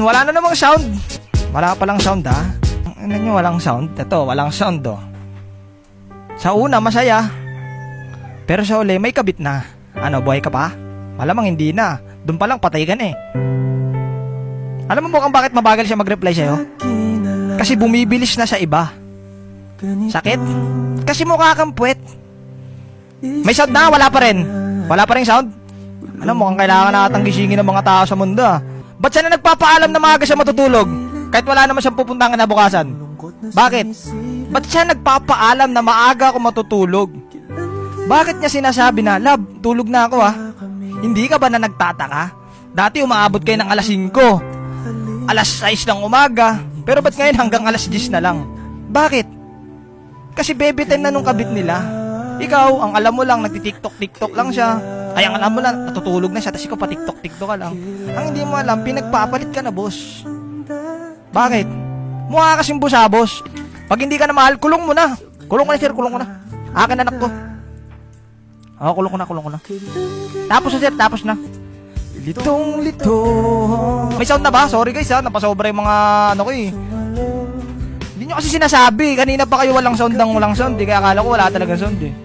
Wala na namang sound. Wala palang sound ha. Ano nyo, walang sound? Ito, walang sound oh. Sa una, masaya. Pero sa uli, may kabit na. Ano, buhay ka pa? Malamang hindi na. Doon pa lang, patay ka na eh. Alam mo kung bakit mabagal siya mag-reply sa'yo? Kasi bumibilis na sa iba. Sakit? Kasi mukha kang puwet. May sound na, wala pa rin. Wala pa rin sound? Ano, mukhang kailangan natang gisingin ng mga tao sa mundo ah. Ba't siya na nagpapaalam na maaga siya matutulog? Kahit wala naman siyang pupuntahan kinabukasan. Bakit? Ba't siya nagpapaalam na maaga ako matutulog? Bakit niya sinasabi na, love, tulog na ako ah? Hindi ka ba na nagtataka? Dati umaabot kayo ng alas 5, alas 6 ng umaga, pero ba't ngayon hanggang alas 10 na lang? Bakit? Kasi baby time na nung kabit nila. Ikaw, ang alam mo lang, nagtitiktok-tiktok lang siya. Ay, ang alam mo lang, natutulog na siya, tapos ikaw pa tiktok-tiktok ka lang. Ang hindi mo alam, pinagpapalit ka na, boss. Bakit? Mukha kasing busabos. Pag hindi ka na mahal, kulong mo na. Kulong ko na, sir, kulong ko na. Akin anak ko. Oo, kulong ko na. Tapos na, sir, tapos na. Litong-lito. May sound na ba? Sorry guys ha, napasobra yung mga ano ko eh. Hindi nyo kasi sinasabi. Kanina pa kayo walang sound. Di kaya akala ko wala talagang sound eh.